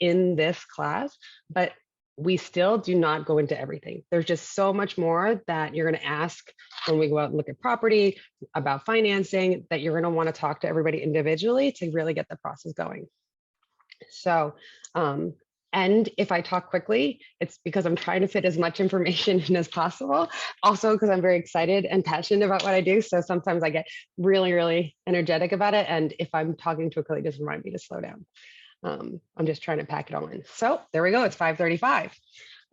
in this class, but we still do not go into everything. There's just so much more that you're going to ask when we go out and look at property, about financing, that you're going to want to talk to everybody individually to really get the process going. So, and if I talk quickly, it's because I'm trying to fit as much information in as possible. Also, because I'm very excited and passionate about what I do. So sometimes I get really, really energetic about it. And if I'm talking too quickly, just remind me to slow down. I'm just trying to pack it all in. So there we go. It's 5:35.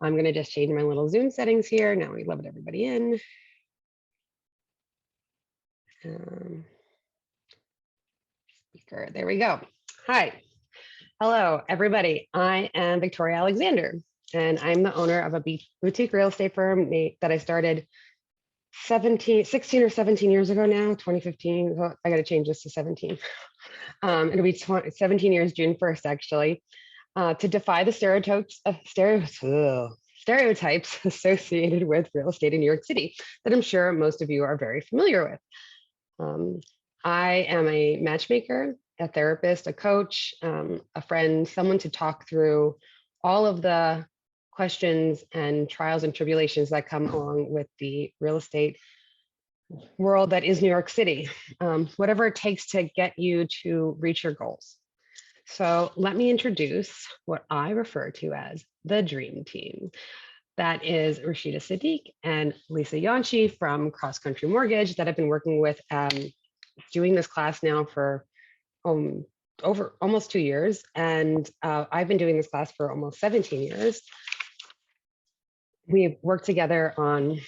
I'm going to just change my little Zoom settings here. Now we let everybody in. Speaker. There we go. Hi. Hello, everybody. I am Victoria Alexander, and I'm the owner of a boutique real estate firm that I started 16 or 17 years ago now, 2015. Well, I got to change this to 17. It'll be 17 years, June 1st, actually, to defy the stereotypes associated with real estate in New York City that I'm sure most of you are very familiar with. I am a matchmaker, a therapist, a coach, a friend, someone to talk through all of the questions and trials and tribulations that come along with the real estate world that is New York City, whatever it takes to get you to reach your goals. So let me introduce what I refer to as the dream team. That is Rasheda Sadik and Lisa Yanchi from Cross Country Mortgage that I've been working with, doing this class now for over almost 2 years. And I've been doing this class for almost 17 years. We've worked together on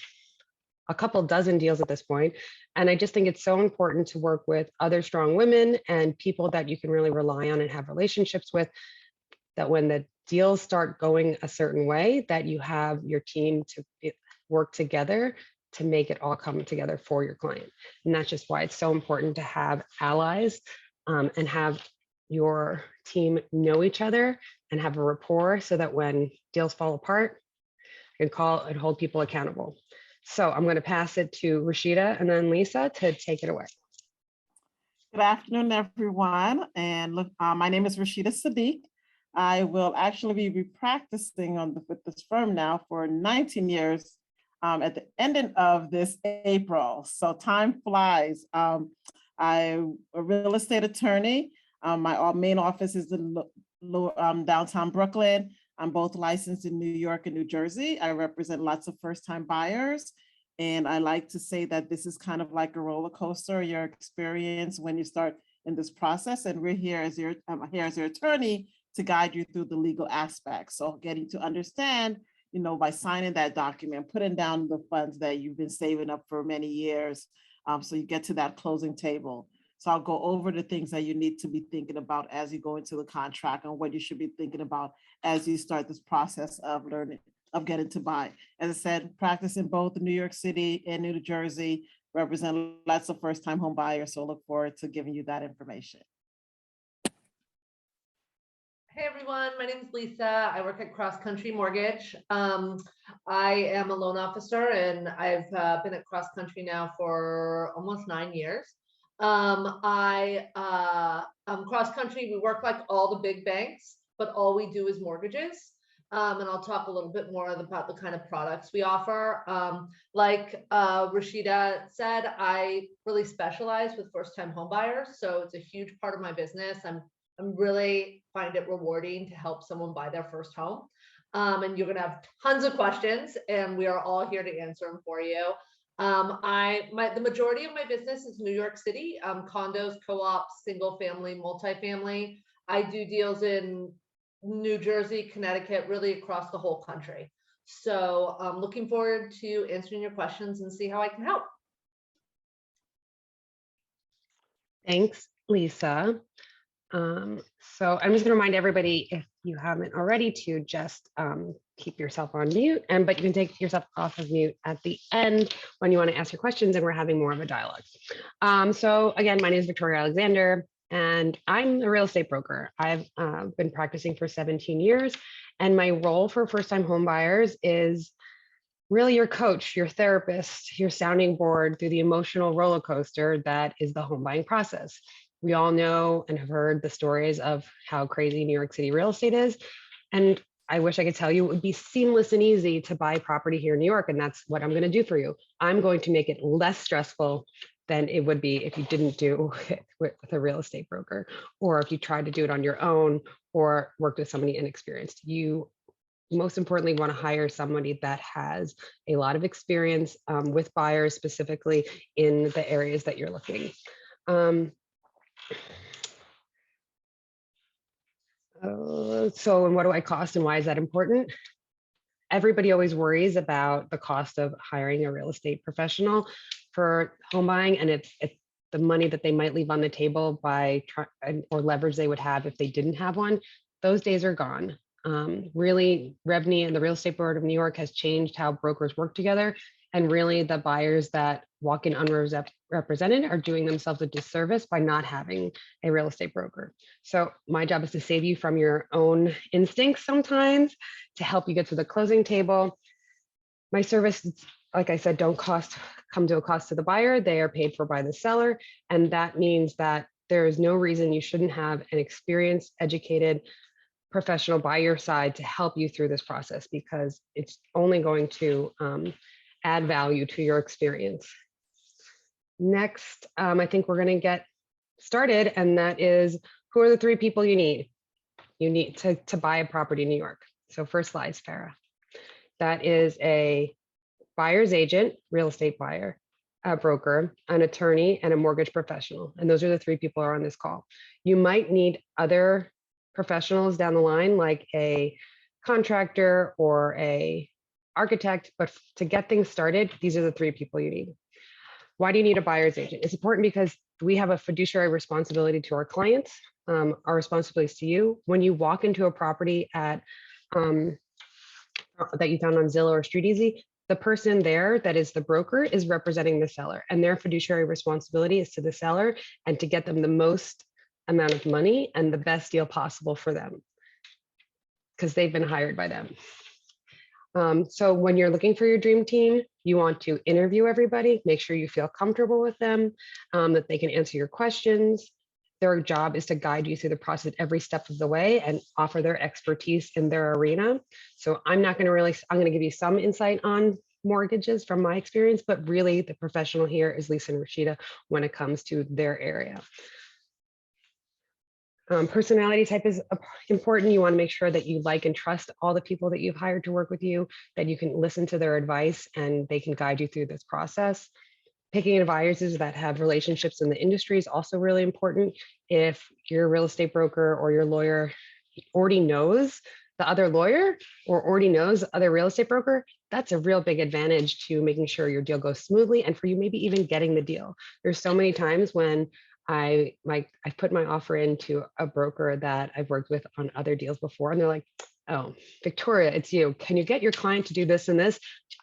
a couple dozen deals at this point. And I just think it's so important to work with other strong women and people that you can really rely on and have relationships with, that when the deals start going a certain way, that you have your team to work together to make it all come together for your client. And that's just why it's so important to have allies and have your team know each other and have a rapport, so that when deals fall apart, you can call and hold people accountable. So I'm going to pass it to Rasheda and then Lisa to take it away. Good afternoon, everyone. And look, my name is Rasheda Sadik. I will actually be practicing with this firm now for 19 years at the ending of this April. So time flies. I'm a real estate attorney. My main office is in downtown Brooklyn. I'm both licensed in New York and New Jersey. I represent lots of first-time buyers. And I like to say that this is kind of like a roller coaster, your experience when you start in this process. And we're here as your attorney to guide you through the legal aspects. So getting to understand, by signing that document, putting down the funds that you've been saving up for many years. So you get to that closing table. So I'll go over the things that you need to be thinking about as you go into the contract, and what you should be thinking about as you start this process of learning, of getting to buy. As I said, practice in both New York City and New Jersey, represent lots of first-time home buyers. So look forward to giving you that information. Hey everyone, my name is Lisa. I work at Cross Country Mortgage. I am a loan officer, and I've been at Cross Country now for almost 9 years. Cross Country, we work like all the big banks, but all we do is mortgages. And I'll talk a little bit more about the kind of products we offer. Like Rasheda said, I really specialize with first-time home buyers, so it's a huge part of my business. I'm really find it rewarding to help someone buy their first home. And you're gonna have tons of questions, and we are all here to answer them for you. The majority of my business is New York City, condos, co-ops, single family, multifamily. I do deals in New Jersey, Connecticut, really across the whole country. So I'm looking forward to answering your questions and see how I can help. Thanks, Lisa. So I'm just going to remind everybody, if you haven't already, to just keep yourself on mute, but you can take yourself off of mute at the end when you want to ask your questions, and we're having more of a dialogue. So again, my name is Victoria Alexander, and I'm a real estate broker. I've been practicing for 17 years, and my role for first-time home buyers is really your coach, your therapist, your sounding board through the emotional roller coaster that is the home buying process. We all know and have heard the stories of how crazy New York City real estate is. And I wish I could tell you it would be seamless and easy to buy property here in New York. And that's what I'm going to do for you. I'm going to make it less stressful than it would be if you didn't do it with a real estate broker, or if you tried to do it on your own or worked with somebody inexperienced. You most importantly want to hire somebody that has a lot of experience with buyers, specifically in the areas that you're looking. So, and what do I cost and why is that important? Everybody always worries about the cost of hiring a real estate professional for home buying, and it's the money that they might leave on the table by or leverage they would have if they didn't have one. Those days are gone. Really, REVNY and the Real Estate Board of New York has changed how brokers work together. And really, the buyers that walk in unrepresented are doing themselves a disservice by not having a real estate broker. So my job is to save you from your own instincts sometimes, to help you get to the closing table. My service, like I said, don't come to a cost to the buyer. They are paid for by the seller. And that means that there is no reason you shouldn't have an experienced, educated professional by your side to help you through this process, because it's only going to add value to your experience. Next, I think we're going to get started, and that is, who are the 3 people you need? You need to buy a property in New York. So first slide, Farah. That is a buyer's agent, real estate buyer, a broker, an attorney, and a mortgage professional. And those are the 3 people who are on this call. You might need other professionals down the line, like a contractor or a architect, but to get things started, these are the 3 people you need. Why do you need a buyer's agent? It's important because we have a fiduciary responsibility to our clients. Our responsibility is to you. When you walk into a property at that you found on Zillow or StreetEasy, the person there that is the broker is representing the seller, and their fiduciary responsibility is to the seller and to get them the most amount of money and the best deal possible for them, because they've been hired by them. So when you're looking for your dream team, you want to interview everybody, make sure you feel comfortable with them, that they can answer your questions. Their job is to guide you through the process every step of the way and offer their expertise in their arena. So I'm going to give you some insight on mortgages from my experience, but really the professional here is Lisa and Rasheda when it comes to their area. Personality type is important. You want to make sure that you like and trust all the people that you've hired to work with you, that you can listen to their advice and they can guide you through this process. Picking advisors that have relationships in the industry is also really important. If your real estate broker or your lawyer already knows the other lawyer or already knows the other real estate broker, that's a real big advantage to making sure your deal goes smoothly and for you maybe even getting the deal. There's so many times when I've put my offer into a broker that I've worked with on other deals before, and they're like, "Oh, Victoria, it's you. Can you get your client to do this and this?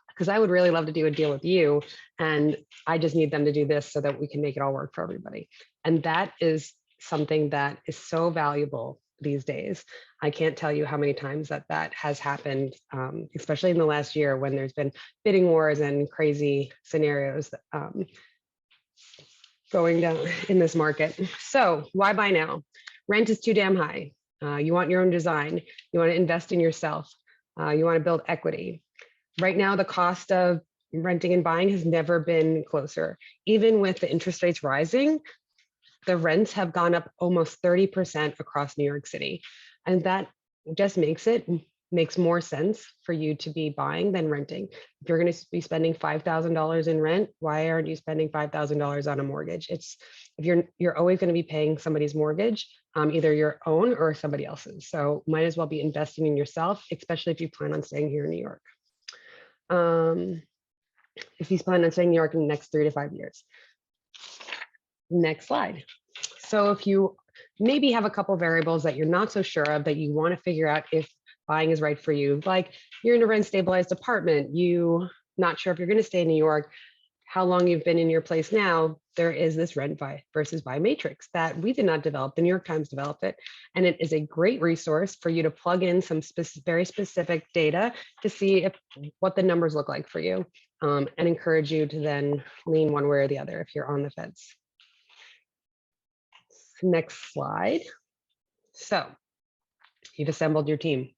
Because I would really love to do a deal with you, and I just need them to do this so that we can make it all work for everybody." And that is something that is so valuable these days. I can't tell you how many times that has happened, especially in the last year when there's been bidding wars and crazy scenarios going down in this market. So why buy now? Rent is too damn high. You want your own design. You want to invest in yourself. You want to build equity. Right now, the cost of renting and buying has never been closer. Even with the interest rates rising, the rents have gone up almost 30% across New York City. And that just makes more sense for you to be buying than renting. If you're going to be spending $5,000 in rent, why aren't you spending $5,000 on a mortgage? If you're always going to be paying somebody's mortgage, either your own or somebody else's. So might as well be investing in yourself, especially if you plan on staying here in New York. If you plan on staying in New York in the next 3 to 5 years. Next slide. So if you maybe have a couple variables that you're not so sure of, that you want to figure out if buying is right for you, like you're in a rent stabilized apartment, you not sure if you're going to stay in New York, how long you've been in your place now, there is this rent versus buy matrix that we did not develop. The New York Times developed it, and it is a great resource for you to plug in some very specific data to see what the numbers look like for you, and encourage you to then lean one way or the other if you're on the fence. Next slide. So you've assembled your team.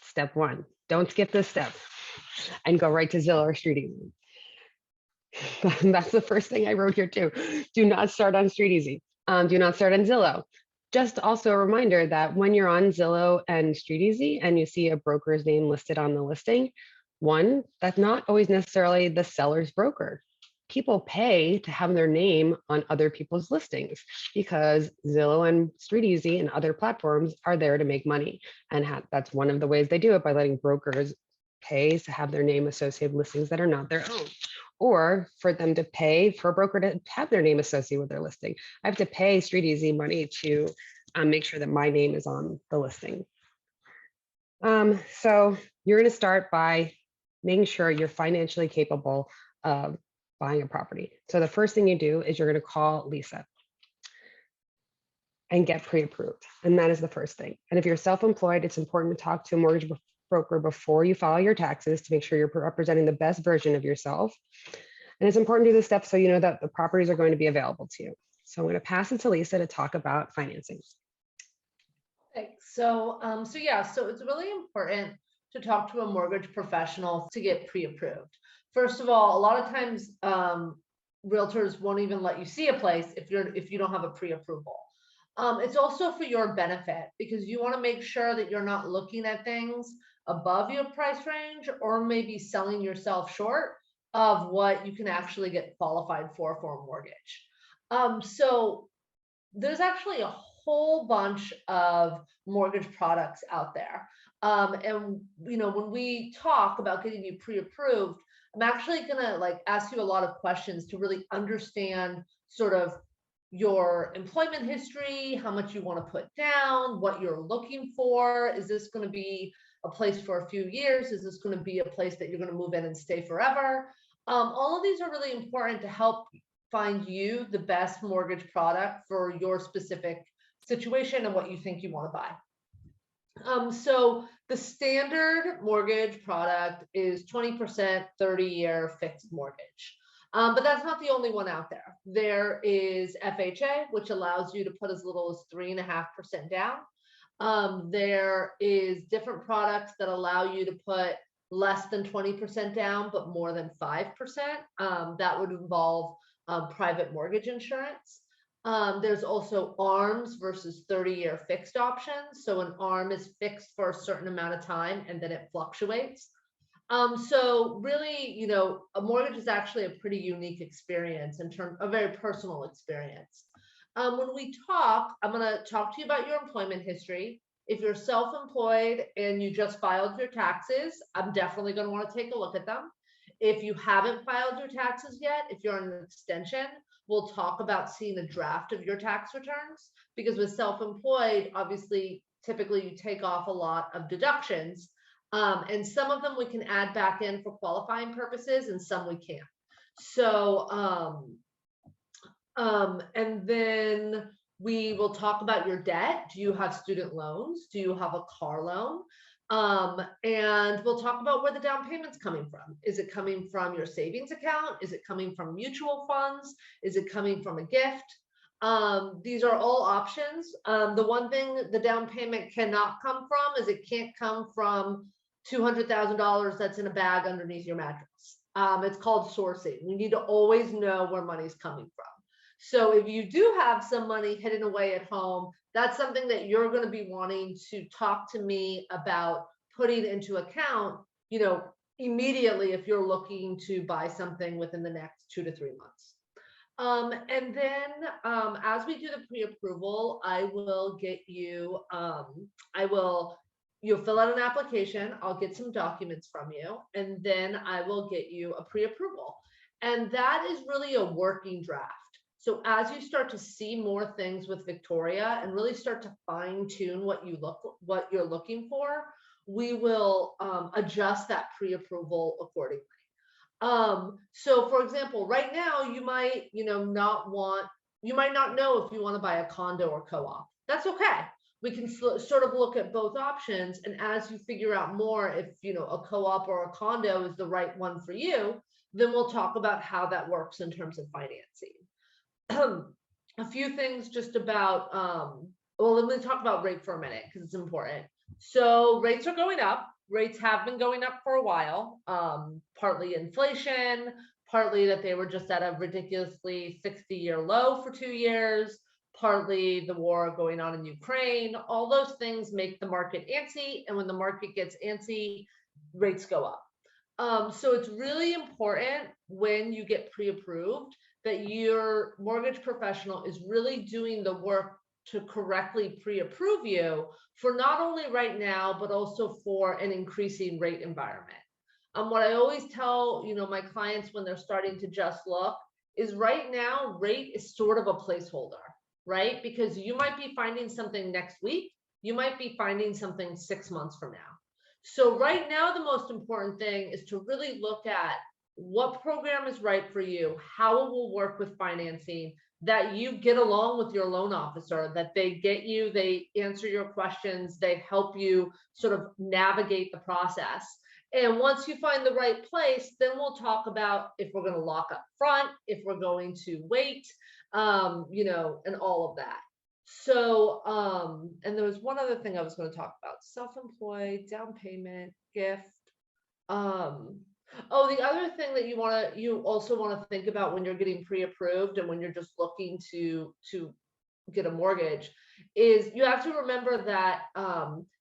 Step one, don't skip this step and go right to Zillow or StreetEasy. That's the first thing I wrote here too. Do not start on StreetEasy. Do not start on Zillow. Just also a reminder that when you're on Zillow and StreetEasy and you see a broker's name listed on the listing, one, that's not always necessarily the seller's broker. People pay to have their name on other people's listings because Zillow and StreetEasy and other platforms are there to make money. And that's one of the ways they do it, by letting brokers pay to have their name associated with listings that are not their own, or for them to pay for a broker to have their name associated with their listing. I have to pay StreetEasy money to make sure that my name is on the listing. So you're going to start by making sure you're financially capable of buying a property. So the first thing you do is you're going to call Lisa and get pre-approved. And that is the first thing. And if you're self-employed, it's important to talk to a mortgage broker before you file your taxes to make sure you're representing the best version of yourself. And it's important to do this step so you know that the properties are going to be available to you. So I'm going to pass it to Lisa to talk about financing. Thanks. So it's really important to talk to a mortgage professional to get pre-approved. First of all, a lot of times realtors won't even let you see a place if you don't have a pre-approval. It's also for your benefit because you want to make sure that you're not looking at things above your price range or maybe selling yourself short of what you can actually get qualified for a mortgage. So there's actually a whole bunch of mortgage products out there. And when we talk about getting you pre-approved, I'm actually gonna ask you a lot of questions to really understand sort of your employment history, how much you want to put down, what you're looking for. Is this going to be a place for a few years? Is this going to be a place that you're going to move in and stay forever? All of these are really important to help find you the best mortgage product for your specific situation and what you think you want to buy. So the standard mortgage product is 20% 30-year fixed mortgage. But that's not the only one out there. There is FHA, which allows you to put as little as 3.5% down. There is different products that allow you to put less than 20% down, but more than 5%. That would involve private mortgage insurance. There's also ARMs versus 30-year fixed options. So an ARM is fixed for a certain amount of time and then it fluctuates. So really, a mortgage is actually a pretty unique experience in terms of a very personal experience. When we talk, I'm going to talk to you about your employment history. If you're self-employed and you just filed your taxes, I'm definitely going to want to take a look at them. If you haven't filed your taxes yet, if you're on an extension, we'll talk about seeing a draft of your tax returns, because with self-employed, obviously, typically you take off a lot of deductions. And some of them we can add back in for qualifying purposes and some we can't. So, and then we will talk about your debt. Do you have student loans? Do you have a car loan? And we'll talk about where the down payment's coming from. Is it coming from your savings account? Is it coming from mutual funds? Is it coming from a gift? These are all options. The one thing the down payment cannot come from is it can't come from $200,000 that's in a bag underneath your mattress. It's called sourcing. We need to always know where money's coming from. So if you do have some money hidden away at home, that's something that you're going to be wanting to talk to me about putting into account, immediately if you're looking to buy something within the next 2 to 3 months. And then as we do the pre-approval, I will get you, you'll fill out an application, I'll get some documents from you, and then I will get you a pre-approval. And that is really a working draft. So as you start to see more things with Victoria and really start to fine tune what you're looking for, we will adjust that pre-approval accordingly. So for example, right now you might, you might not know if you want to buy a condo or co-op. That's okay. We can sort of look at both options. And as you figure out more, if, a co-op or a condo is the right one for you, then we'll talk about how that works in terms of financing. a few things just about, well, let me talk about rate for a minute because it's important. So rates are going up. Rates have been going up for a while, partly inflation, partly that they were just at a ridiculously 60-year low for 2 years, partly the war going on in Ukraine. All those things make the market antsy, and when the market gets antsy, rates go up. So it's really important when you get pre-approved that your mortgage professional is really doing the work to correctly pre-approve you for not only right now, but also for an increasing rate environment. What I always tell, my clients when they're starting to just look is right now, rate is sort of a placeholder, right? Because you might be finding something next week, you might be finding something 6 months from now. So right now, the most important thing is to really look at what program is right for you, how it will work with financing, that you get along with your loan officer, that they get you, they answer your questions, they help you sort of navigate the process. And once you find the right place, then we'll talk about if we're going to lock up front, if we're going to wait, and all of that. So, and there was one other thing I was going to talk about: self-employed, down payment, gift. Oh, the other thing that you also want to think about when you're getting pre-approved and when you're just looking to get a mortgage is you have to remember that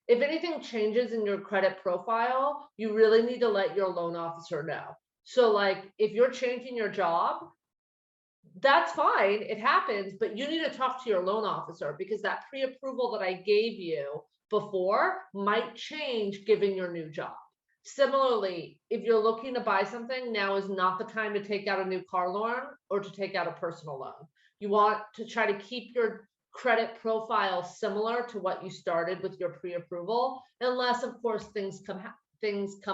if anything changes in your credit profile, you really need to let your loan officer know. So like if you're changing your job, that's fine, it happens, but you need to talk to your loan officer because that pre-approval that I gave you before might change given your new job. Similarly, if you're looking to buy something, now is not the time to take out a new car loan or to take out a personal loan. You want to try to keep your credit profile similar to what you started with your pre-approval, unless of course things come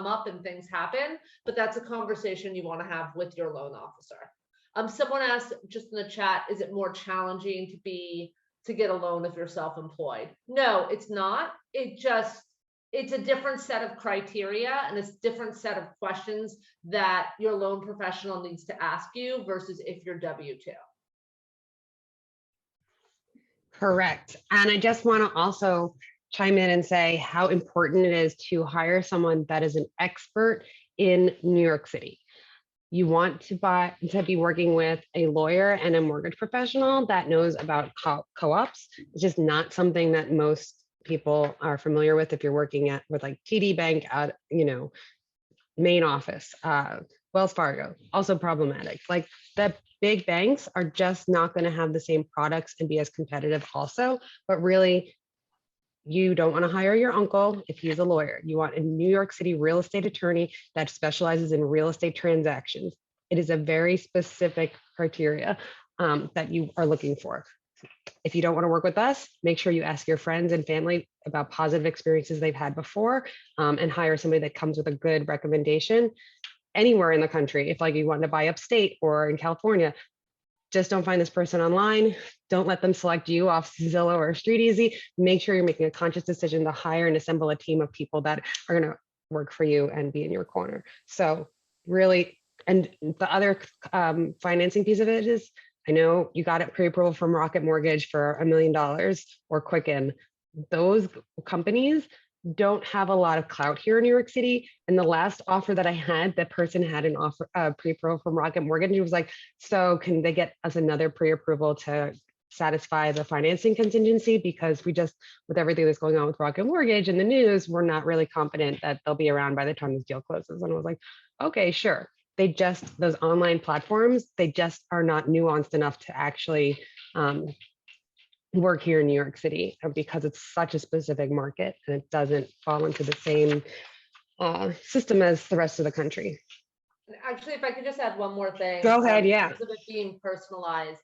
up and things happen, but that's a conversation you want to have with your loan officer. Someone asked just in the chat, is it more challenging to get a loan if you're self-employed? No, it's not. It's a different set of criteria and it's a different set of questions that your loan professional needs to ask you versus if you're W-2. Correct. And I just want to also chime in and say how important it is to hire someone that is an expert in New York City. You want to be working with a lawyer and a mortgage professional that knows about co-ops. It's just not something that most people are familiar with if you're working with like TD Bank at, main office, Wells Fargo, also problematic. Like the big banks are just not going to have the same products and be as competitive also, but really you don't want to hire your uncle if he's a lawyer. You want a New York City real estate attorney that specializes in real estate transactions. It is a very specific criteria that you are looking for. If you don't want to work with us, make sure you ask your friends and family about positive experiences they've had before and hire somebody that comes with a good recommendation anywhere in the country. If like you want to buy upstate or in California, just don't find this person online. Don't let them select you off Zillow or StreetEasy. Make sure you're making a conscious decision to hire and assemble a team of people that are going to work for you and be in your corner. So really, and the other financing piece of it is, I know you got it pre-approval from Rocket Mortgage for $1 million or Quicken. Those companies don't have a lot of clout here in New York City. And the last offer that I had, that person had an offer pre-approval from Rocket Mortgage. He was like, so can they get us another pre-approval to satisfy the financing contingency? Because we just, with everything that's going on with Rocket Mortgage in the news, we're not really confident that they'll be around by the time this deal closes. And I was like, okay, sure. Those online platforms, they just are not nuanced enough to actually work here in New York City because it's such a specific market and it doesn't fall into the same system as the rest of the country. Actually, if I could just add one more thing. Go ahead, yeah. In terms of it being personalized,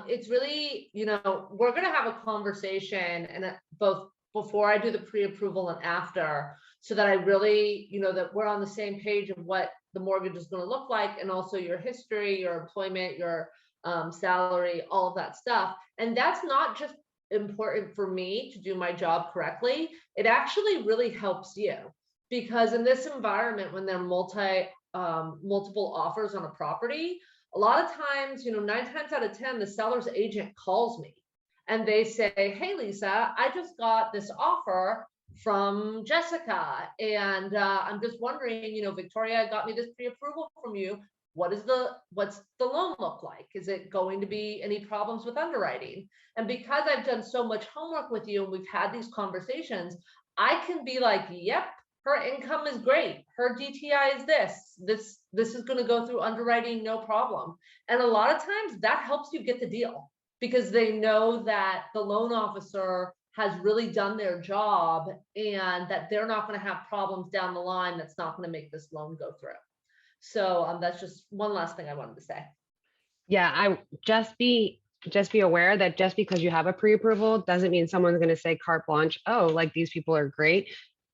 it's really, we're going to have a conversation and both before I do the pre-approval and after, so that I really, that we're on the same page of what the mortgage is going to look like, and also your history, your employment, your salary, all of that stuff. And that's not just important for me to do my job correctly. It actually really helps you, because in this environment, when there are multiple offers on a property, A lot of times, 9 times out of 10, the seller's agent calls me and they say, hey, Lisa, I just got this offer from Jessica. And I'm just wondering, Victoria got me this pre-approval from you. What's the loan look like? Is it going to be any problems with underwriting? And because I've done so much homework with you and we've had these conversations, I can be like, yep, her income is great. Her DTI is this is going to go through underwriting, no problem. And a lot of times that helps you get the deal because they know that the loan officer has really done their job and that they're not going to have problems down the line that's not going to make this loan go through. So that's just one last thing I wanted to say. Yeah, I just be aware that just because you have a pre-approval doesn't mean someone's going to say carte blanche, oh, like these people are great.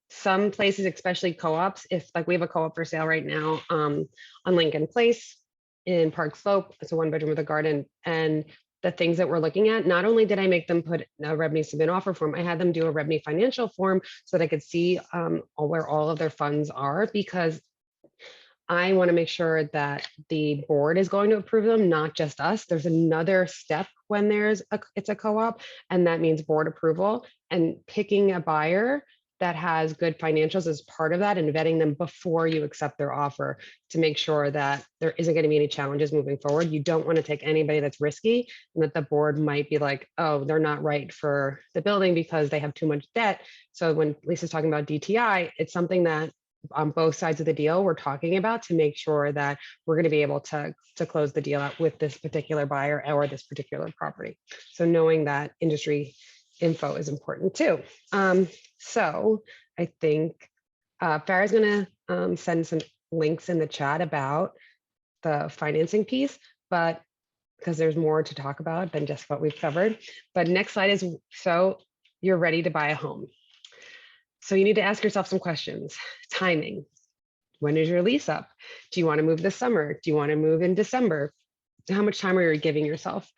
Some places, especially co-ops, if like we have a co-op for sale right now on Lincoln Place in Park Slope, it's a 1-bedroom with a garden. And the things that we're looking at, not only did I make them put a revenue submit offer form, I had them do a revenue financial form so that I could see where all of their funds are, because I want to make sure that the board is going to approve them, not just us. There's another step when it's a co-op, and that means board approval, and picking a buyer that has good financials as part of that and vetting them before you accept their offer to make sure that there isn't going to be any challenges moving forward. You don't want to take anybody that's risky and that the board might be like, oh, they're not right for the building because they have too much debt. So when Lisa's talking about DTI, it's something that on both sides of the deal we're talking about to make sure that we're going to be able to close the deal out with this particular buyer or this particular property. So knowing that industry info is important too. So I think Farah's going to send some links in the chat about the financing piece, but because there's more to talk about than just what we've covered. But next slide is, so you're ready to buy a home. So you need to ask yourself some questions. Timing. When is your lease up? Do you want to move this summer? Do you want to move in December? How much time are you giving yourself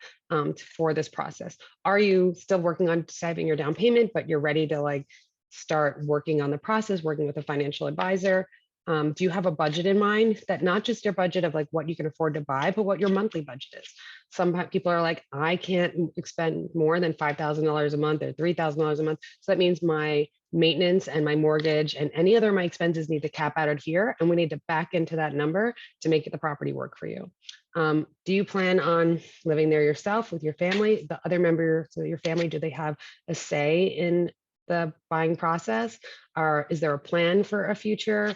for this process? Are you still working on saving your down payment, but you're ready to start working on the process, working with a financial advisor? Do you have a budget in mind, that not just your budget of what you can afford to buy, but what your monthly budget is? Some people are like, I can't expend more than $5,000 a month or $3,000 a month. So that means my maintenance and my mortgage and any other of my expenses need to cap out at here. And we need to back into that number to make the property work for you. Do you plan on living there yourself with your family? The other members of your family, do they have a say in the buying process? Or is there a plan for a future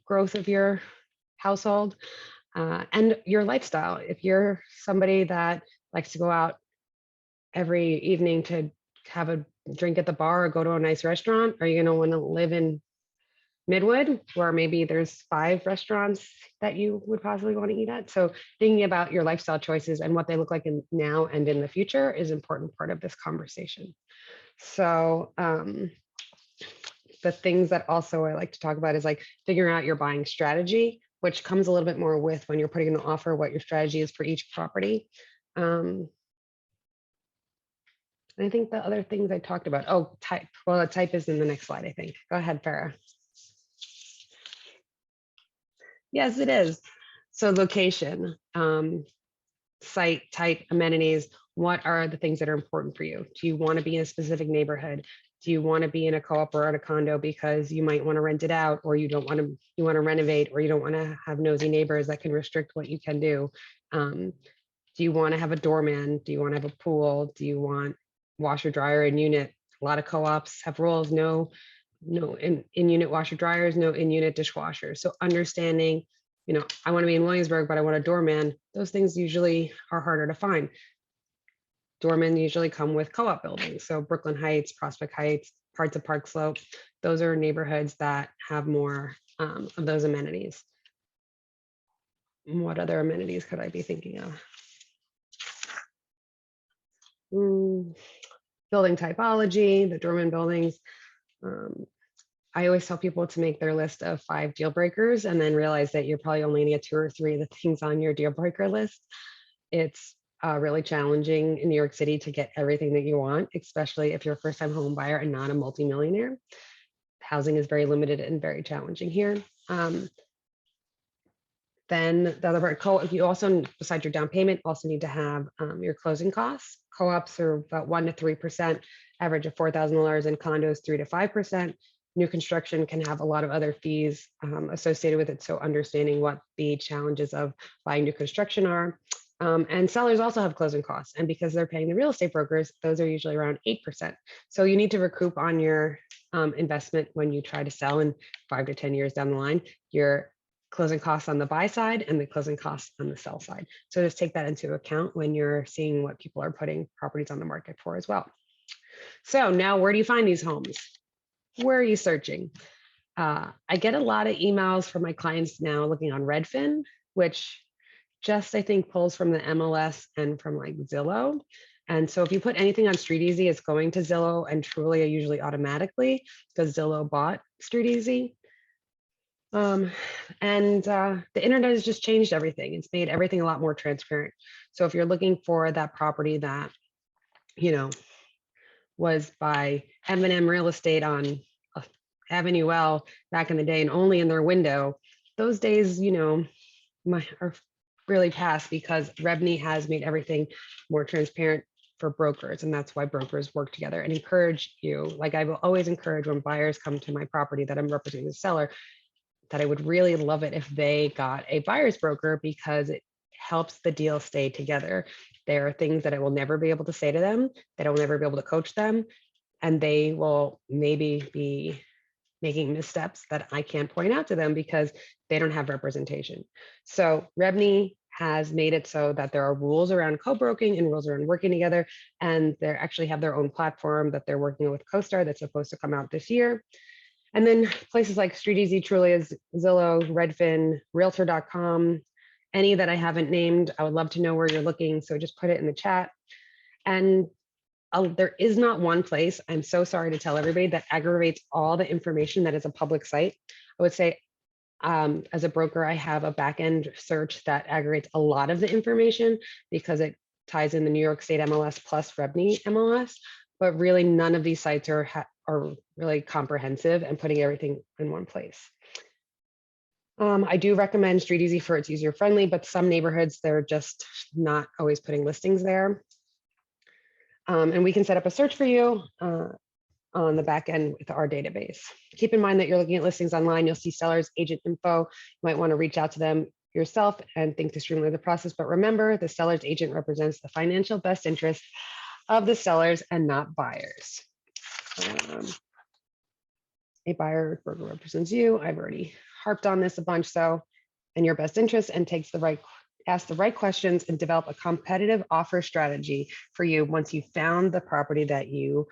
growth of your household? And your lifestyle. If you're somebody that likes to go out every evening to have a drink at the bar or go to a nice restaurant, are you going to want to live in Midwood, where maybe there's 5 restaurants that you would possibly want to eat at? So thinking about your lifestyle choices and what they look like in now and in the future is an important part of this conversation. So the things that also I like to talk about is figuring out your buying strategy, which comes a little bit more with when you're putting in the offer, what your strategy is for each property. I think the other things I talked about, type. Well, the type is in the next slide, I think. Go ahead, Farah. Yes, it is. So location, site type, amenities, what are the things that are important for you? Do you want to be in a specific neighborhood? Do you want to be in a co-op or at a condo because you might want to rent it out, or you want to renovate, or you don't want to have nosy neighbors that can restrict what you can do? Do you want to have a doorman? Do you want to have a pool? Do you want washer dryer in unit? A lot of co-ops have rules, no in-unit washer dryers, no in-unit dishwashers. So understanding, I want to be in Williamsburg, but I want a doorman. Those things usually are harder to find. Doormen usually come with co-op buildings. So Brooklyn Heights, Prospect Heights, parts of Park Slope, those are neighborhoods that have more of those amenities. What other amenities could I be thinking of? Building typology, the doorman buildings. I always tell people to make their list of 5 deal breakers and then realize that you're probably only gonna get 2 or 3 of the things on your deal breaker list. It's really challenging in New York City to get everything that you want, especially if you're a first-time home buyer and not a multimillionaire. Housing is very limited and very challenging here. Then the other part, you also, besides your down payment, also need to have your closing costs. Co-ops are about 1 to 3%, average of $4,000, and condos 3 to 5%. New construction can have a lot of other fees associated with it. So understanding what the challenges of buying new construction are. And sellers also have closing costs. And because they're paying the real estate brokers, those are usually around 8%. So you need to recoup on your investment when you try to sell in 5 to 10 years down the line. Your closing costs on the buy side and the closing costs on the sell side. So just take that into account when you're seeing what people are putting properties on the market for as well. So now, where do you find these homes? Where are you searching? I get a lot of emails from my clients now looking on Redfin, which just, I think, pulls from the MLS and from like Zillow. And so if you put anything on StreetEasy, it's going to Zillow and Trulia usually automatically, because Zillow bought StreetEasy. The internet has just changed everything. It's made everything a lot more transparent. So if you're looking for that property that, you know, was by M&M Real Estate on Avenue L back in the day and only in their window, those days, you know, are really past, because REBNY has made everything more transparent for brokers. And that's why brokers work together and encourage you. Like I will always encourage when buyers come to my property that I'm representing the seller, that I would really love it if they got a buyer's broker, because it helps the deal stay together. There are things that I will never be able to say to them, that I will never be able to coach them, and they will maybe be making missteps that I can't point out to them because they don't have representation. So REBNY has made it so that there are rules around co-broking and rules around working together, and they actually have their own platform that they're working with CoStar that's supposed to come out this year. And then places like StreetEasy, Trulia, Zillow, Redfin, Realtor.com, any that I haven't named, I would love to know where you're looking. So just put it in the chat. And there is not one place, I'm so sorry to tell everybody, that aggregates all the information that is a public site. I would say as a broker, I have a back-end search that aggregates a lot of the information because it ties in the New York State MLS plus REBNY MLS, but really none of these sites are really comprehensive and putting everything in one place. I do recommend StreetEasy for its user-friendly, but some neighborhoods, they're just not always putting listings there. And we can set up a search for you on the back end with our database. Keep in mind that you're looking at listings online. You'll see sellers agent info. You might want to reach out to them yourself and think to streamline the process. But remember, the seller's agent represents the financial best interest of the sellers and not buyers. A buyer broker represents you. I've already harped on this a bunch. So, in your best interest, and ask the right questions and develop a competitive offer strategy for you once you've found the property that you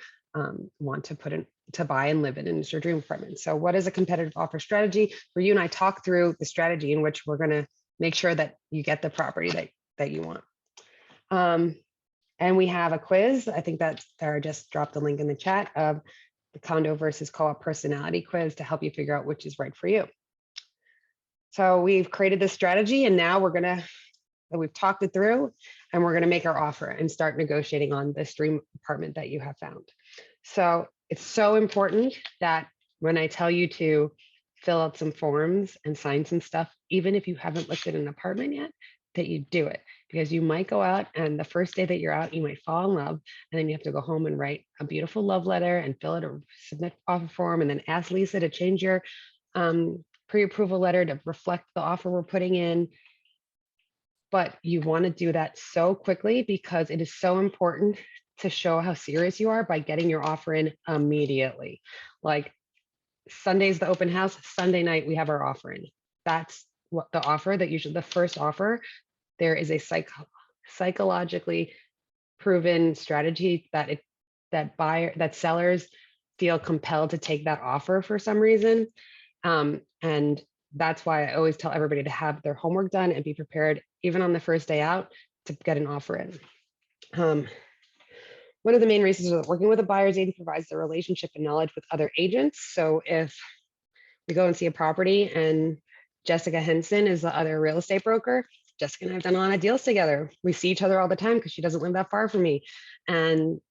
want to buy and live in, and it's your dream apartment. So what is a competitive offer strategy? For you and I talk through the strategy in which we're going to make sure that you get the property that you want. And we have a quiz. I think that Sarah just dropped the link in the chat of the condo versus co-op personality quiz to help you figure out which is right for you. So we've created this strategy, and now we've talked it through, and we're going to make our offer and start negotiating on this dream apartment that you have found. So it's so important that when I tell you to fill out some forms and sign some stuff, even if you haven't looked at an apartment yet, that you do it, because you might go out and the first day that you're out, you might fall in love, and then you have to go home and write a beautiful love letter and fill it or submit offer form, and then ask Lisa to change your pre-approval letter to reflect the offer we're putting in. But you want to do that so quickly because it is so important to show how serious you are by getting your offer in immediately. Like Sunday's the open house, Sunday night we have our offer in. That's what the offer, that usually the first offer, there is a psychologically proven strategy that sellers feel compelled to take that offer for some reason. And that's why I always tell everybody to have their homework done and be prepared, even on the first day out, to get an offer in. One of the main reasons is that working with a buyer's agent provides the relationship and knowledge with other agents. So if we go and see a property and Jessica Henson is the other real estate broker, Jessica and I have done a lot of deals together. We see each other all the time because she doesn't live that far from me. And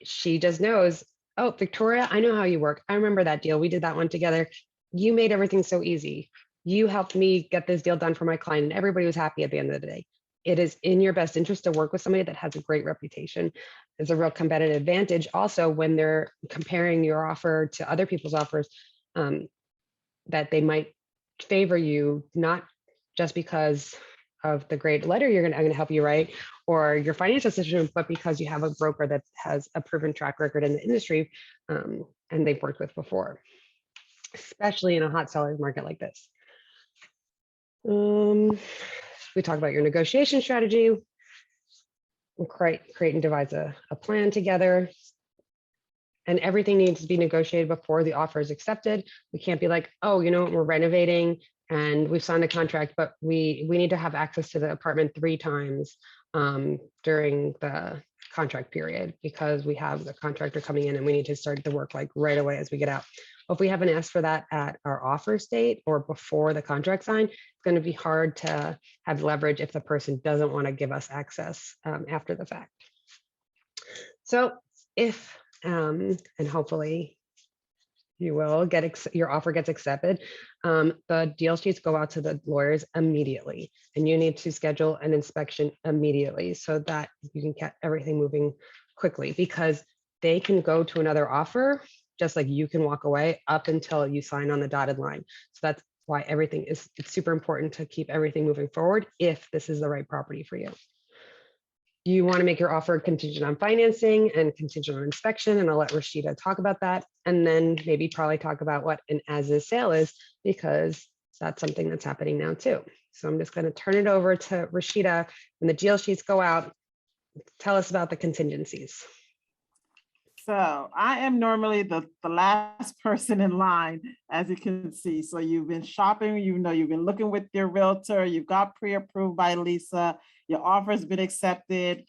she just knows, oh, Victoria, I know how you work. I remember that deal. We did that one together. You made everything so easy. you helped me get this deal done for my client, and everybody was happy at the end of the day. It is in your best interest to work with somebody that has a great reputation. It's a real competitive advantage also when they're comparing your offer to other people's offers, that they might favor you, not just because of the great letter I'm going to help you write or your financial situation, but because you have a broker that has a proven track record in the industry, and they've worked with before, especially in a hot seller's market like this. We talk about your negotiation strategy. We'll create and devise a plan together. And everything needs to be negotiated before the offer is accepted. We can't be like, oh, you know what, we're renovating and we've signed a contract, but we need to have access to the apartment 3 times during the contract period because we have the contractor coming in and we need to start the work like right away as we get out. If we haven't asked for that at our offer state or before the contract sign, it's going to be hard to have leverage if the person doesn't want to give us access after the fact. So if, and hopefully you will get your offer gets accepted, the deal sheets go out to the lawyers immediately, and you need to schedule an inspection immediately so that you can get everything moving quickly, because they can go to another offer just like you can walk away up until you sign on the dotted line. So that's why it's super important to keep everything moving forward if this is the right property for you. You want to make your offer contingent on financing and contingent on inspection, and I'll let Rasheda talk about that, and then maybe probably talk about what an as-is sale is, because that's something that's happening now too. So I'm just going to turn it over to Rasheda. When the deal sheets go out, tell us about the contingencies. So I am normally the last person in line, as you can see. So you've been shopping, you've been looking with your realtor, you've got pre-approved by Lisa, your offer has been accepted.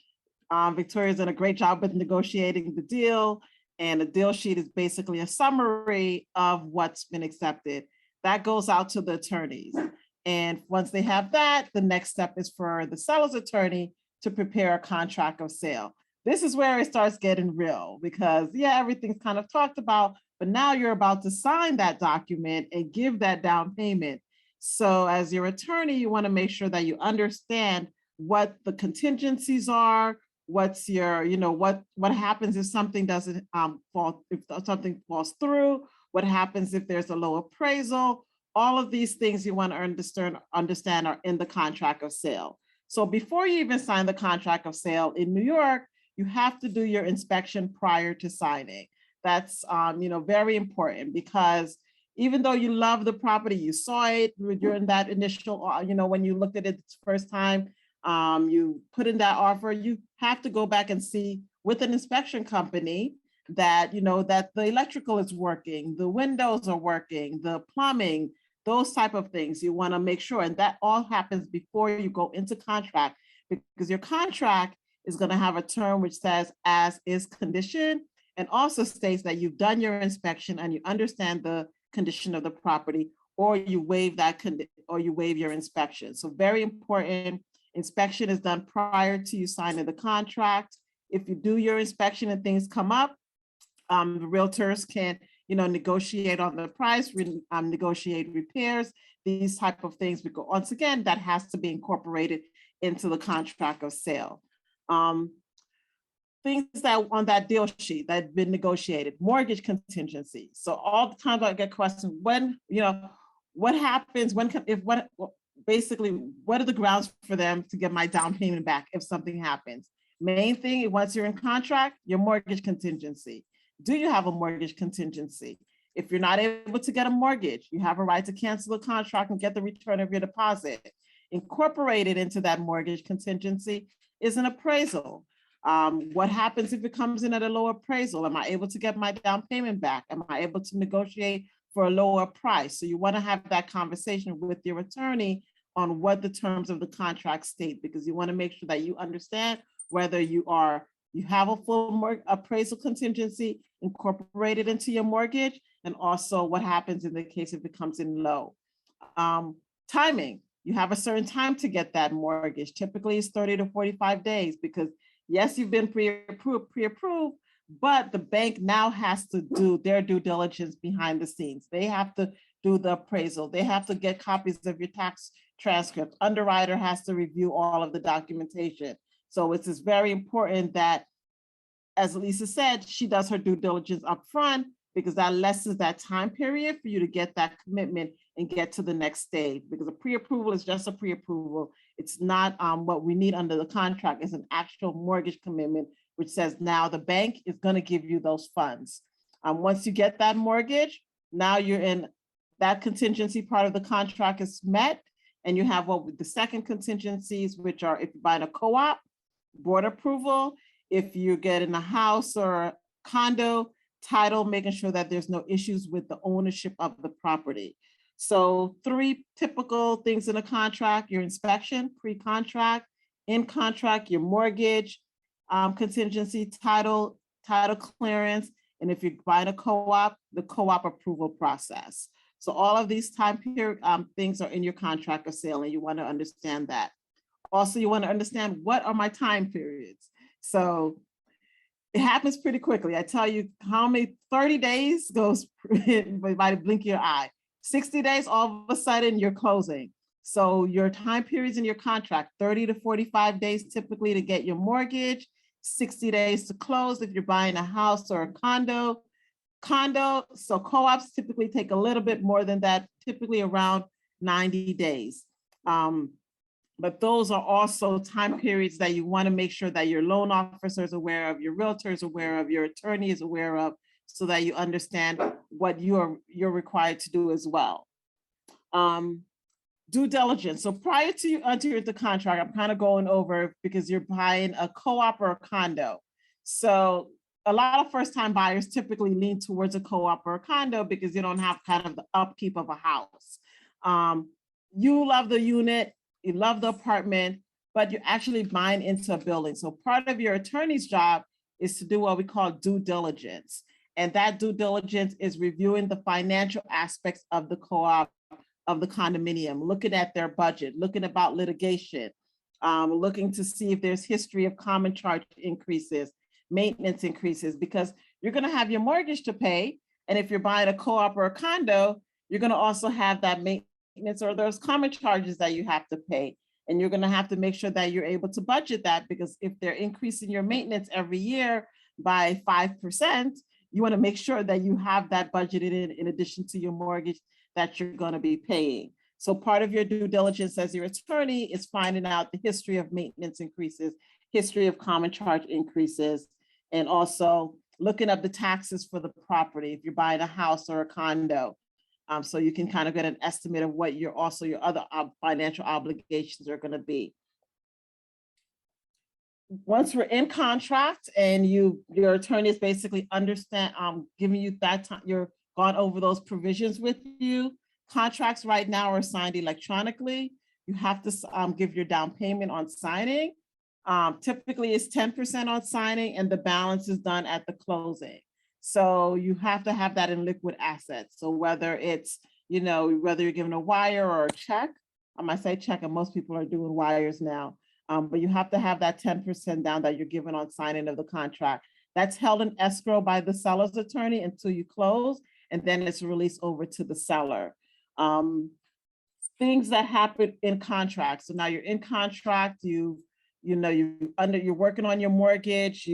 Victoria's done a great job with negotiating the deal, and the deal sheet is basically a summary of what's been accepted. That goes out to the attorneys. And once they have that, the next step is for the seller's attorney to prepare a contract of sale. This is where it starts getting real, because yeah, everything's kind of talked about, but now you're about to sign that document and give that down payment. So as your attorney, you want to make sure that you understand what the contingencies are, what's your, what happens if something doesn't fall, if something falls through, what happens if there's a low appraisal. All of these things you want to understand are in the contract of sale. So before you even sign the contract of sale in New York, you have to do your inspection prior to signing. That's very important, because even though you love the property, you saw it during that initial, when you looked at it the first time, you put in that offer, you have to go back and see with an inspection company that, that the electrical is working, the windows are working, the plumbing, those type of things. You want to make sure, and that all happens before you go into contract, because your contract is going to have a term which says as is condition, and also states that you've done your inspection and you understand the condition of the property, or you waive your inspection. So very important. Inspection is done prior to you signing the contract. If you do your inspection and things come up, the realtors can, negotiate on the price, negotiate repairs, these type of things. Because once again, that has to be incorporated into the contract of sale. Things that on that deal sheet that have been negotiated, mortgage contingency. So all the time I get questions, when, what happens, basically, what are the grounds for them to get my down payment back if something happens? Main thing, once you're in contract, your mortgage contingency. Do you have a mortgage contingency? If you're not able to get a mortgage, you have a right to cancel the contract and get the return of your deposit. Incorporated into that mortgage contingency is an appraisal. What happens if it comes in at a low appraisal? Am I able to get my down payment back? Am I able to negotiate for a lower price? So you want to have that conversation with your attorney on what the terms of the contract state, because you want to make sure that you understand whether you have a full appraisal contingency incorporated into your mortgage, and also what happens in the case if it comes in low. Timing, you have a certain time to get that mortgage. Typically it's 30 to 45 days, because yes, you've been pre-approved, but the bank now has to do their due diligence behind the scenes. They have to do the appraisal. They have to get copies of your tax transcript. Underwriter has to review all of the documentation. So it's just very important that, as Lisa said, she does her due diligence up front, because that lessens that time period for you to get that commitment and get to the next stage. Because a pre-approval is just a pre-approval. It's not what we need under the contract. Is an actual mortgage commitment, which says now the bank is going to give you those funds. Once you get that mortgage, now you're in that contingency part of the contract is met, and you have what the second contingencies, which are if you're buying a co-op, board approval, if you're getting a house or a condo, title, making sure that there's no issues with the ownership of the property. So 3 typical things in a contract: your inspection, pre-contract, in contract, your mortgage, contingency, title clearance, and if you're buying a co-op, the co-op approval process. So all of these time period things are in your contract of sale, and you want to understand that. Also, you want to understand, what are my time periods? So it happens pretty quickly. I tell you how many 30 days goes by the blink of your eye. 60 days, all of a sudden you're closing. So your time periods in your contract, 30 to 45 days typically to get your mortgage, 60 days to close if you're buying a house or a condo. So co-ops typically take a little bit more than that, typically around 90 days. But those are also time periods that you want to make sure that your loan officer is aware of, your realtor is aware of, your attorney is aware of, so that you understand what you're required to do as well. Due diligence. So prior to you entering the contract, I'm kind of going over, because you're buying a co-op or a condo. So a lot of first-time buyers typically lean towards a co-op or a condo because you don't have kind of the upkeep of a house. You love the unit, you love the apartment, but you're actually buying into a building. So part of your attorney's job is to do what we call due diligence. And that due diligence is reviewing the financial aspects of the co-op, of the condominium, looking at their budget, looking about litigation, looking to see if there's history of common charge increases, maintenance increases, because you're going to have your mortgage to pay. And if you're buying a co-op or a condo, you're going to also have that maintenance or those common charges that you have to pay. And you're going to have to make sure that you're able to budget that, because if they're increasing your maintenance every year by 5%, you want to make sure that you have that budgeted in addition to your mortgage that you're going to be paying. So part of your due diligence as your attorney is finding out the history of maintenance increases, history of common charge increases, and also looking up the taxes for the property if you're buying a house or a condo. So you can kind of get an estimate of what your other financial obligations are going to be. Once we're in contract and your attorney is basically giving you that time, you're gone over those provisions with you. Contracts right now are signed electronically. You have to give your down payment on signing. Typically it's 10% on signing, and the balance is done at the closing. So you have to have that in liquid assets. So whether it's, whether you're given a wire or a check, I might say check, and most people are doing wires now. But you have to have that 10% down that you're given on signing of the contract. That's held in escrow by the seller's attorney until you close, and then it's released over to the seller. Things that happen in contract. So now you're in contract, you're working on your mortgage,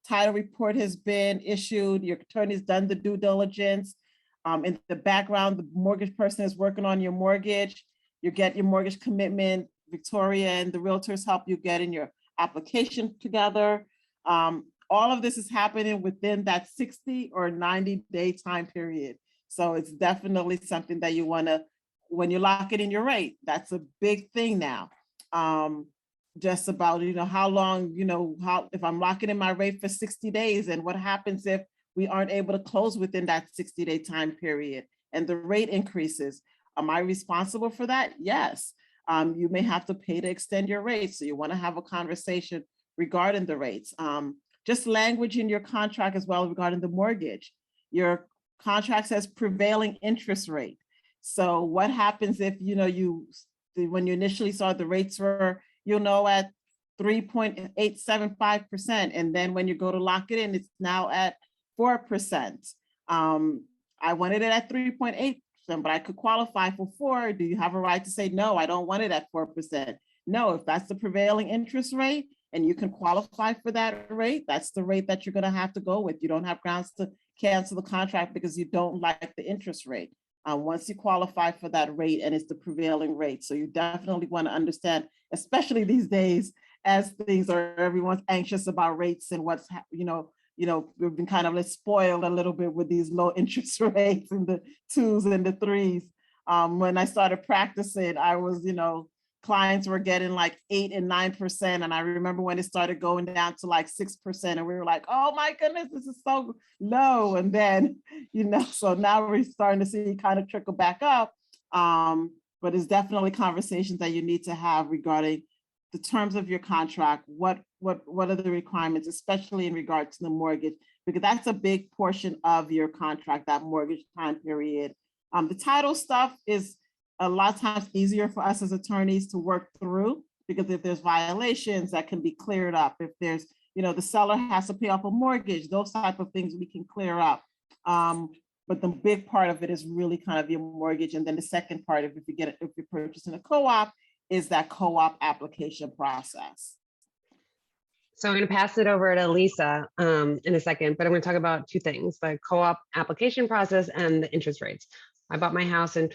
title report has been issued, your attorney's done the due diligence. In the background, the mortgage person is working on your mortgage. You get your mortgage commitment. Victoria and the realtors help you getting your application together. All of this is happening within that 60 or 90-day time period. So it's definitely something that you want to, when you're locking in your rate, that's a big thing now. Just about, how long, if I'm locking in my rate for 60 days, and what happens if we aren't able to close within that 60-day time period and the rate increases? Am I responsible for that? Yes. You may have to pay to extend your rates. So you want to have a conversation regarding the rates. Just language in your contract as well regarding the mortgage. Your contract says prevailing interest rate. So what happens if, when you initially saw the rates were, at 3.875%. And then when you go to lock it in, it's now at 4%. I wanted it at 3.8%, but I could qualify for 4. Do you have a right to say, no, I don't want it at 4%? No, if that's the prevailing interest rate and you can qualify for that rate, that's the rate that you're going to have to go with. You don't have grounds to cancel the contract because you don't like the interest rate. Once you qualify for that rate and it's the prevailing rate. So you definitely want to understand, especially these days, as things are, everyone's anxious about rates and what's, we've been kind of spoiled a little bit with these low interest rates and the 2s and the 3s. When I started practicing, I was, clients were getting like 8 and 9%. And I remember when it started going down to like 6%, and we were like, oh my goodness, this is so low. And then, so now we're starting to see it kind of trickle back up. But it's definitely conversations that you need to have regarding the terms of your contract. What are the requirements, especially in regard to the mortgage, because that's a big portion of your contract, that mortgage time period. The title stuff is a lot of times easier for us as attorneys to work through, because if there's violations that can be cleared up, if there's, the seller has to pay off a mortgage, those type of things we can clear up. But the big part of it is really kind of your mortgage. And then the second part, if you're purchasing a co-op, is that co-op application process. So I'm going to pass it over to Lisa in a second, but I'm going to talk about 2 things: the co-op application process and the interest rates. I bought my house in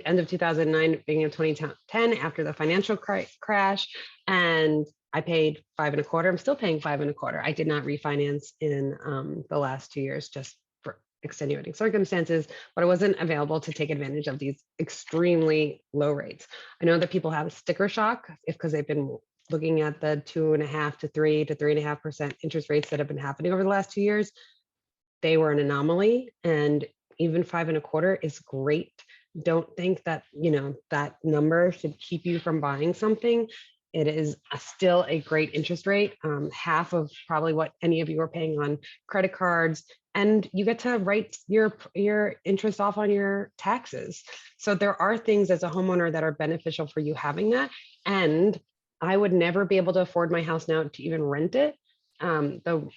end of 2009, beginning of 2010, after the financial crash, and I paid 5.25. I'm still paying 5.25. I did not refinance in the last 2 years, just for extenuating circumstances, but I wasn't available to take advantage of these extremely low rates. I know that people have sticker shock because they've been looking at the 2.5 to 3 to 3.5% interest rates that have been happening over the last 2 years. They were an anomaly, and even 5.25 is great. Don't think that, that number should keep you from buying something. It is still a great interest rate, half of probably what any of you are paying on credit cards, and you get to write your interest off on your taxes. So there are things as a homeowner that are beneficial for you having that. And I would never be able to afford my house now to even rent it. The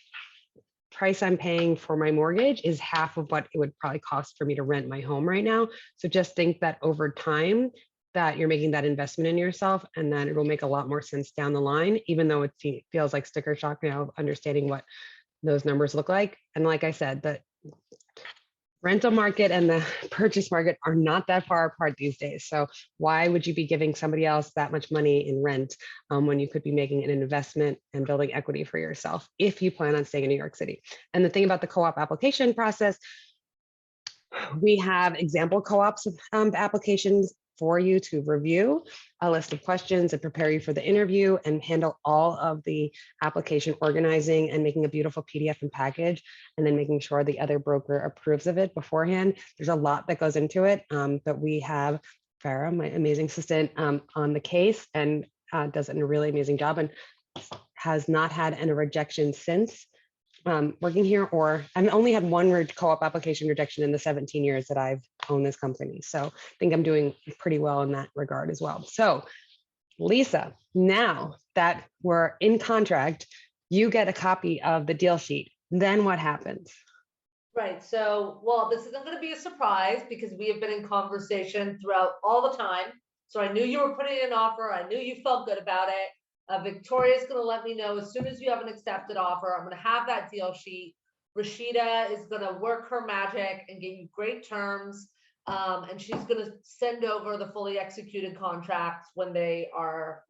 price I'm paying for my mortgage is half of what it would probably cost for me to rent my home right now. So just think that over time that you're making that investment in yourself, and then it will make a lot more sense down the line, even though it feels like sticker shock now, understanding what those numbers look like. And like I said, the rental market and the purchase market are not that far apart these days. So why would you be giving somebody else that much money in rent when you could be making an investment and building equity for yourself if you plan on staying in New York City? And the thing about the co-op application process, we have example co-ops applications for you to review, a list of questions and prepare you for the interview, and handle all of the application organizing and making a beautiful PDF and package, and then making sure the other broker approves of it beforehand. There's a lot that goes into it, but we have Farah, my amazing assistant, on the case, and does a really amazing job, and has not had a rejection since working here, or I've only had one co-op application rejection in the 17 years that I've owned this company. So I think I'm doing pretty well in that regard as well. So Lisa, now that we're in contract, you get a copy of the deal sheet. Then what happens? Right. So, well, this isn't going to be a surprise because we have been in conversation throughout all the time. So I knew you were putting in an offer. I knew you felt good about it. Victoria's going to let me know as soon as you have an accepted offer. I'm going to have that deal sheet. Rasheda is going to work her magic and get you great terms. And she's going to send over the fully executed contracts when they are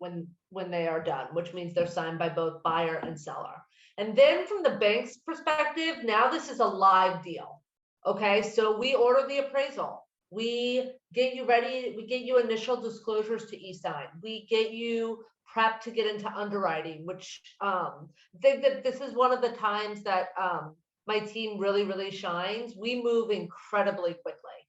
done, which means they're signed by both buyer and seller. And then from the bank's perspective, now this is a live deal. Okay, so we order the appraisal. We get you ready. We get you initial disclosures to e-sign. We get you prep to get into underwriting, which think that this is one of the times that my team really shines. We move incredibly quickly.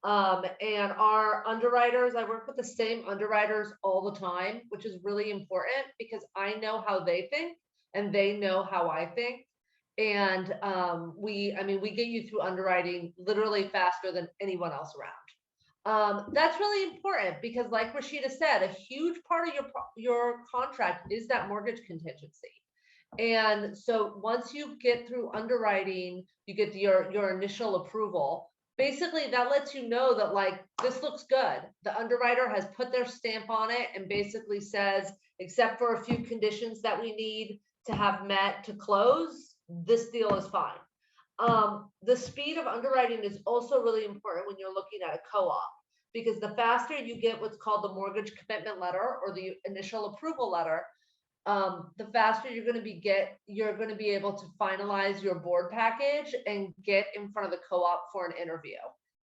And our underwriters, I work with the same underwriters all the time, which is really important because I know how they think and they know how I think. And we get you through underwriting literally faster than anyone else around. That's really important because like Rasheda said, a huge part of your contract is that mortgage contingency. And so once you get through underwriting, you get your initial approval. Basically, that lets you know that like this looks good. The underwriter has put their stamp on it and basically says, except for a few conditions that we need to have met to close, this deal is fine. The speed of underwriting is also really important when you're looking at a co-op, because the faster you get what's called the mortgage commitment letter or the initial approval letter, the faster you're going to be able to finalize your board package and get in front of the co-op for an interview.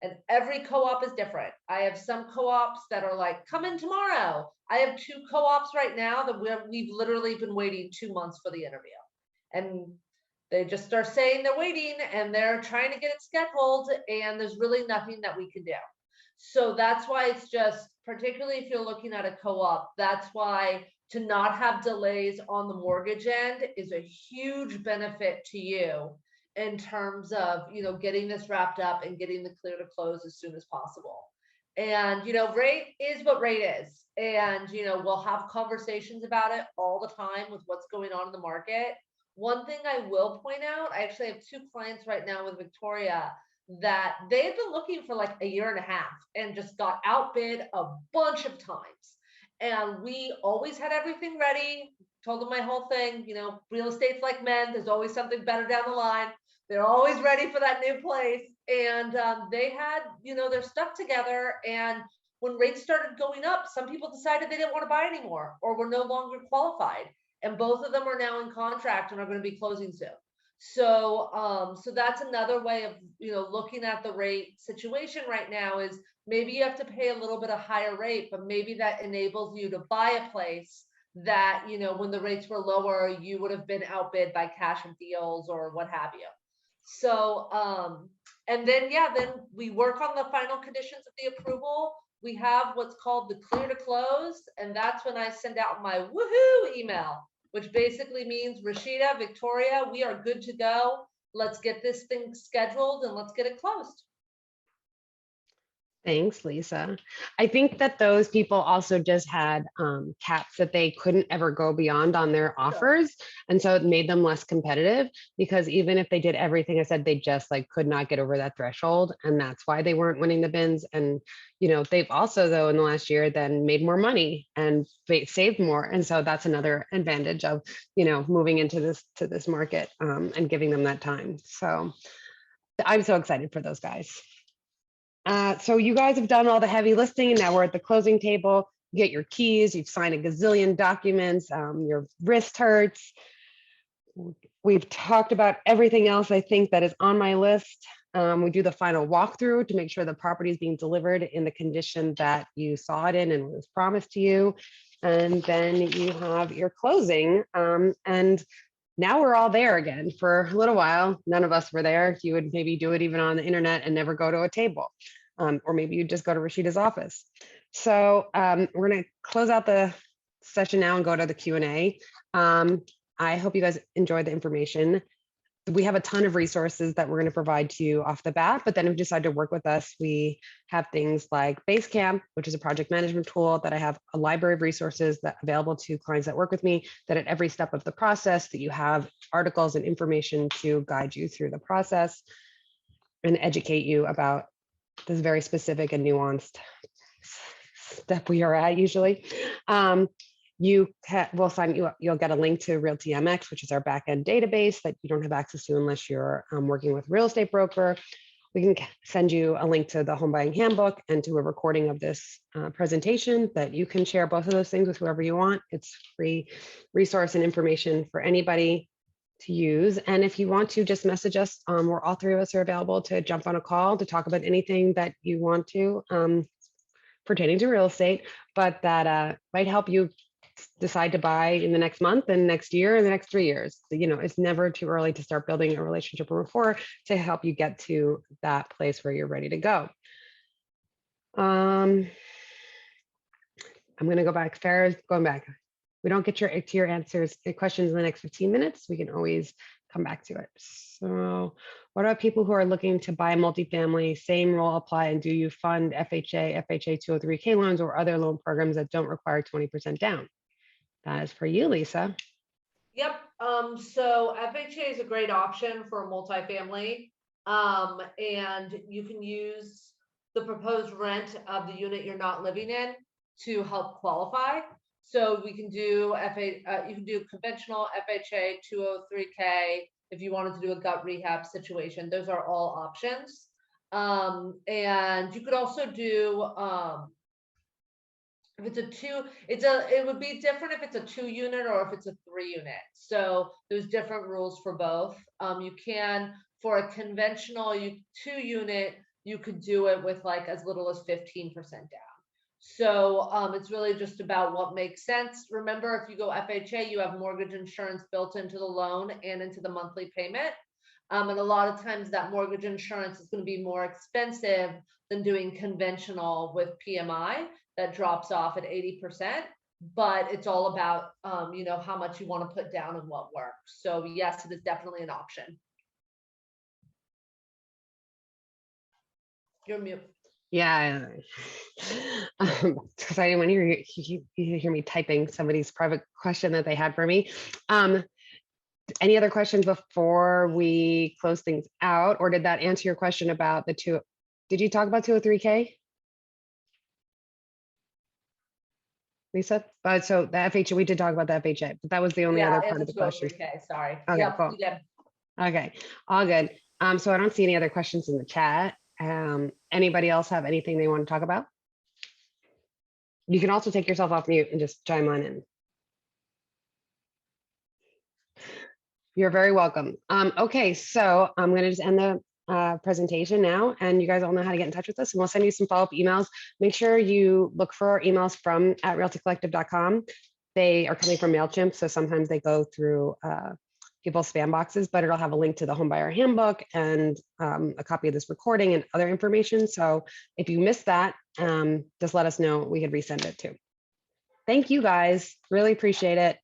And every co-op is different. I have some co-ops that are like, come in tomorrow. I have 2 co-ops right now that we've literally been waiting 2 months for the interview. And they just start saying they're waiting and they're trying to get it scheduled, and there's really nothing that we can do. So that's why it's just, particularly if you're looking at a co-op, that's why to not have delays on the mortgage end is a huge benefit to you in terms of, getting this wrapped up and getting the clear to close as soon as possible. And, rate is what rate is. And, we'll have conversations about it all the time with what's going on in the market. One thing I will point out, I actually have 2 clients right now with Victoria that they had been looking for like a year and a half and just got outbid a bunch of times. And we always had everything ready. Told them my whole thing, real estate's like men. There's always something better down the line. They're always ready for that new place. And they had, their stuff together. And when rates started going up, some people decided they didn't want to buy anymore or were no longer qualified. And both of them are now in contract and are going to be closing soon. So, so that's another way of, looking at the rate situation right now is maybe you have to pay a little bit of higher rate, but maybe that enables you to buy a place that, when the rates were lower, you would have been outbid by cash and deals or what have you. So, and then, then we work on the final conditions of the approval. We have what's called the clear to close. And that's when I send out my woohoo email, which basically means Rasheda, Victoria, we are good to go. Let's get this thing scheduled and let's get it closed. Thanks, Lisa. I think that those people also just had caps that they couldn't ever go beyond on their offers. And so it made them less competitive because even if they did everything I said, they just like could not get over that threshold. And that's why they weren't winning the bins. And, they've also though in the last year then made more money and they saved more. And so that's another advantage of, moving into this market and giving them that time. So I'm so excited for those guys. So you guys have done all the heavy lifting and now we're at the closing table. You get your keys, you've signed a gazillion documents, your wrist hurts. We've talked about everything else I think that is on my list. We do the final walkthrough to make sure the property is being delivered in the condition that you saw it in and was promised to you. And then you have your closing. And now we're all there again for a little while. None of us were there. You would maybe do it even on the internet and never go to a table. Or maybe you just go to Rasheda's office. So we're going to close out the session now and go to the Q&A. I hope you guys enjoyed the information. We have a ton of resources that we're going to provide to you off the bat, but then if you decide to work with us, we have things like Basecamp, which is a project management tool that I have a library of resources that available to clients that work with me, that at every step of the process that you have articles and information to guide you through the process and educate you about this very specific and nuanced step we are at usually. We'll sign you up. You'll get a link to RealtyMX, which is our backend database that you don't have access to unless you're working with a real estate broker. We can send you a link to the home buying handbook and to a recording of this presentation that you can share both of those things with whoever you want. It's free resource and information for anybody to use. And if you want to just message us, all 3 of us are available to jump on a call to talk about anything that you want to pertaining to real estate, but that might help you decide to buy in the next month and next year and the next 3 years. So, it's never too early to start building a relationship or rapport to help you get to that place where you're ready to go. I'm going to go back. Farah's going back. We don't get to your answers, questions in the next 15 minutes. We can always come back to it. So what about people who are looking to buy multifamily? Same rule apply, and do you fund FHA, FHA 203K loans or other loan programs that don't require 20% down? That is for you, Lisa. Yep, so FHA is a great option for a multifamily. And you can use the proposed rent of the unit you're not living in to help qualify. So we can do you can do conventional FHA 203K if you wanted to do a gut rehab situation. Those are all options. And you could also do if it's a two, it would be different if it's a 2-unit or if it's a 3-unit. So there's different rules for both. You can, for a conventional 2-unit, you could do it with like as little as 15% down. So it's really just about what makes sense. Remember, if you go FHA, you have mortgage insurance built into the loan and into the monthly payment. And a lot of times that mortgage insurance is going to be more expensive than doing conventional with PMI that drops off at 80%. But it's all about, how much you want to put down and what works. So yes, it is definitely an option. You're mute. Yeah, because I didn't want to hear me typing somebody's private question that they had for me. Any other questions before we close things out, or did that answer your question about the two? Did you talk about 203K? Lisa? So the FHA, we did talk about the FHA, but that was the only other part of the question. 203K, sorry. Okay, Yep, cool. we did. Okay, all good. So I don't see any other questions in the chat. Anybody else have anything they want to talk about? You can also take yourself off mute and just chime on in. You're very welcome. Okay, so I'm going to just end the presentation now, and you guys all know how to get in touch with us, and we'll send you some follow-up emails. Make sure you look for our emails from @realtycollective.com. They are coming from MailChimp, so sometimes they go through people's spam boxes, but it'll have a link to the Homebuyer Handbook and a copy of this recording and other information. So if you missed that, just let us know. We could resend it too. Thank you guys. Really appreciate it.